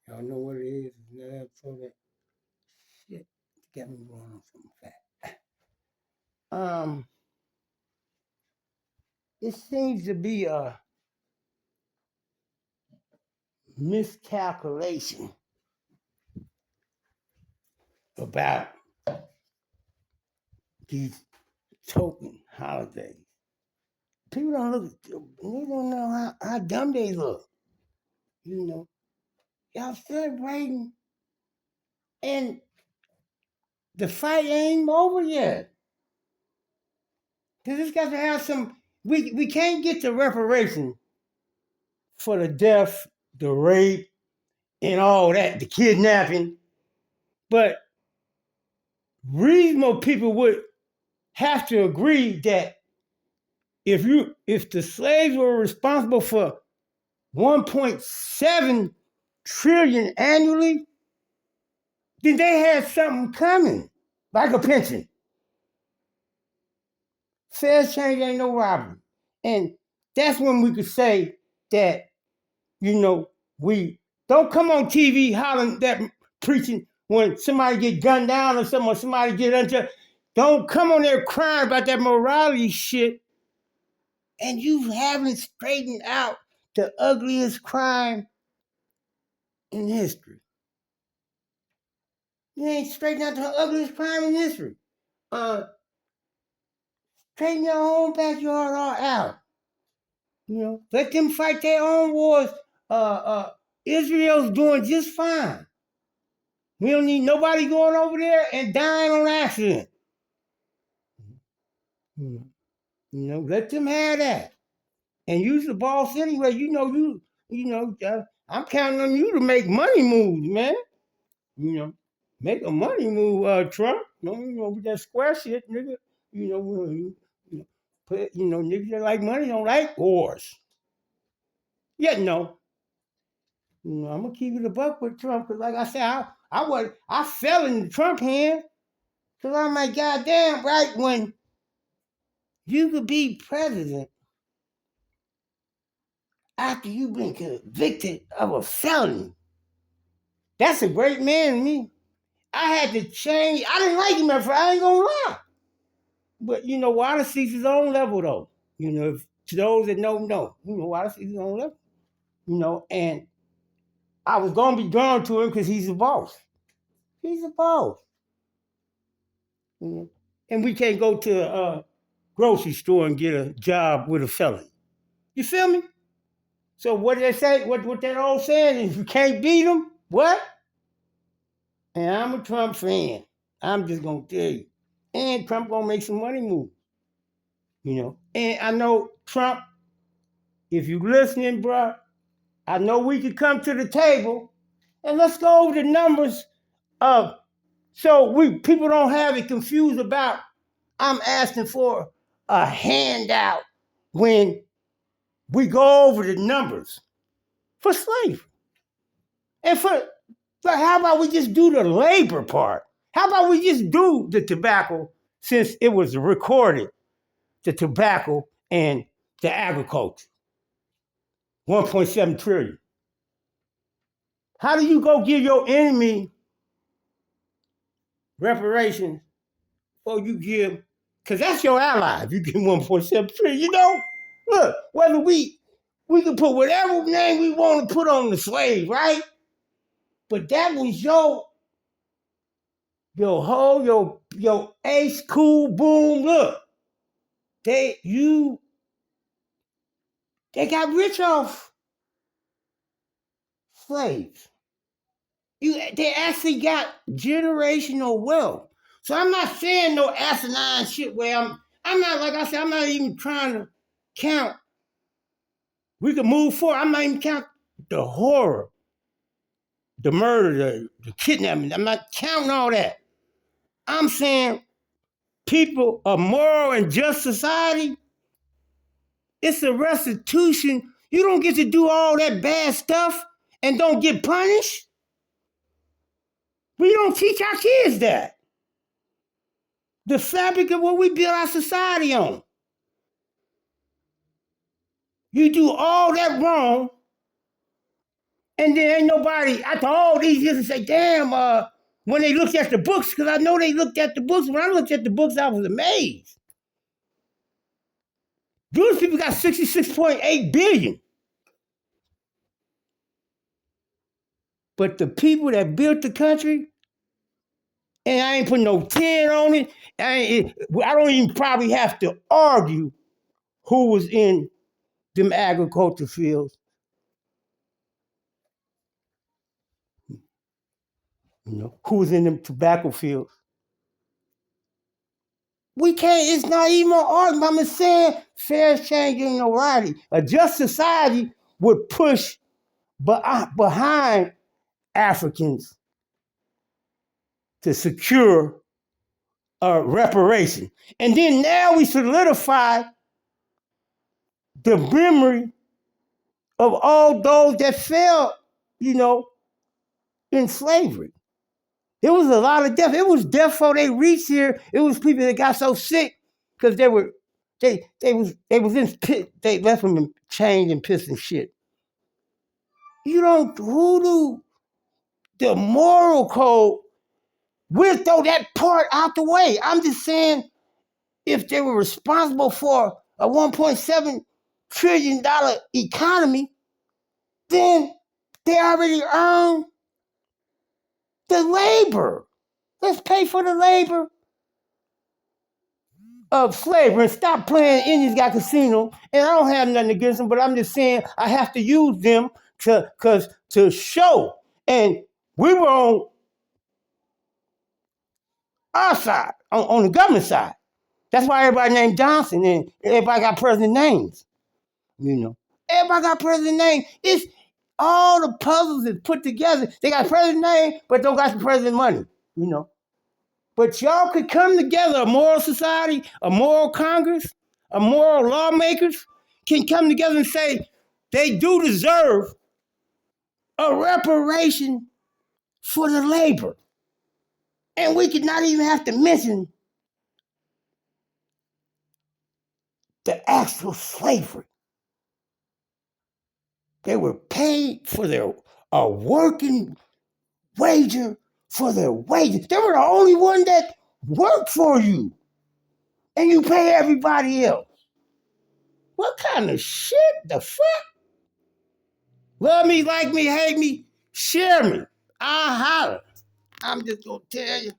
Y'all know what it is? Another episode of shit. Got me going on something fat. Um, it seems to be a miscalculation about these token holidays. People don't look, they don't know how dumb they look. You know, y'all celebrating and the fight ain't over yet. Cause this got to have some. We can't get the reparation for the death, the rape, and all that, the kidnapping. But reasonable people would have to agree that if the slaves were responsible for 1.7 trillion annually, then they had something coming, like a pension. Fair change ain't no robbery. And that's when we could say that, we don't come on TV hollering that preaching when somebody get gunned down or somebody get unjust. Don't come on there crying about that morality shit and you haven't straightened out the ugliest crime in history. You ain't straightened out the ugliest crime in history. Straighten your own backyard all out. Let them fight their own wars. Israel's doing just fine. We don't need nobody going over there and dying on accident. Let them have that. And use the boss anyway. I'm counting on you to make money moves, man. Make a money move, Trump. With that square shit, nigga. You know, niggas that like money don't like wars. Yeah, no. I'm gonna keep it a buck with Trump because, like I said, I fell in the Trump hand because I'm like, goddamn, right when you could be president after you've been convicted of a felony. That's a great man to me. I had to change. I didn't like him at first. I ain't gonna lie. But Water sees his own level though. To those that know, Water sees his own level. And I was gonna be drawn to him because he's a boss. He's a boss. And we can't go to a grocery store and get a job with a felon. You feel me? So what did they say? What that old saying is, you can't beat them. What? And I'm a Trump fan. I'm just gonna tell you. And Trump gonna make some money move. And I know Trump, if you listening, bro, I know we could come to the table and let's go over the numbers of so people don't have it confused about I'm asking for a handout when we go over the numbers for slavery. And how about we just do the labor part? How about we just do the tobacco since it was recorded, the tobacco and the agriculture? 1.7 trillion. How do you go give your enemy reparations or you give, because that's your ally if you give 1.7 trillion, Look, whether we can put whatever name we want to put on the slave, right? But that was your ace, cool, boom, look. They got rich off slaves. They actually got generational wealth. So I'm not saying no asinine shit where I'm not, like I said, I'm not even trying to count. We can move forward. I'm not even counting the horror, the murder, the kidnapping. I'm not counting all that. I'm saying people, a moral and just society, it's a restitution. You don't get to do all that bad stuff and don't get punished. We don't teach our kids that. The fabric of what we build our society on. You do all that wrong And then ain't nobody, after all these years, say, damn, when they looked at the books, because I know they looked at the books. When I looked at the books, I was amazed. Jewish people got 66.8 billion. But the people that built the country, and I ain't putting no 10 on it, I don't even probably have to argue who was in them agriculture fields. Who was in them tobacco fields. We can't, it's not even an argument. I'm saying fair exchange ain't no righty. A just society would push behind Africans to secure a reparation. And then now we solidify the memory of all those that fell, in slavery. There was a lot of death. It was death before they reached here. It was people that got so sick because they was in pit. They left them in chains and piss and shit. You don't hoodoo the moral code. We'll throw that part out the way. I'm just saying, if they were responsible for a $1.7 trillion economy, then they already earned the labor. Let's pay for the labor of slavery and stop playing Indians Got Casino. And I don't have nothing against them, but I'm just saying I have to use them to show. And we were on our side, on the government side. That's why everybody named Johnson and everybody got president names. Everybody got president name. It's all the puzzles is put together. They got president name, but don't got the president money. But y'all could come together, a moral society, a moral Congress, a moral lawmakers can come together and say they do deserve a reparation for the labor. And we could not even have to mention the actual slavery. They were paid for their working wager for their wages. They were the only one that worked for you. And you pay everybody else. What kind of shit the fuck? Love me, like me, hate me, share me. I'll holler. I'm just gonna tell you.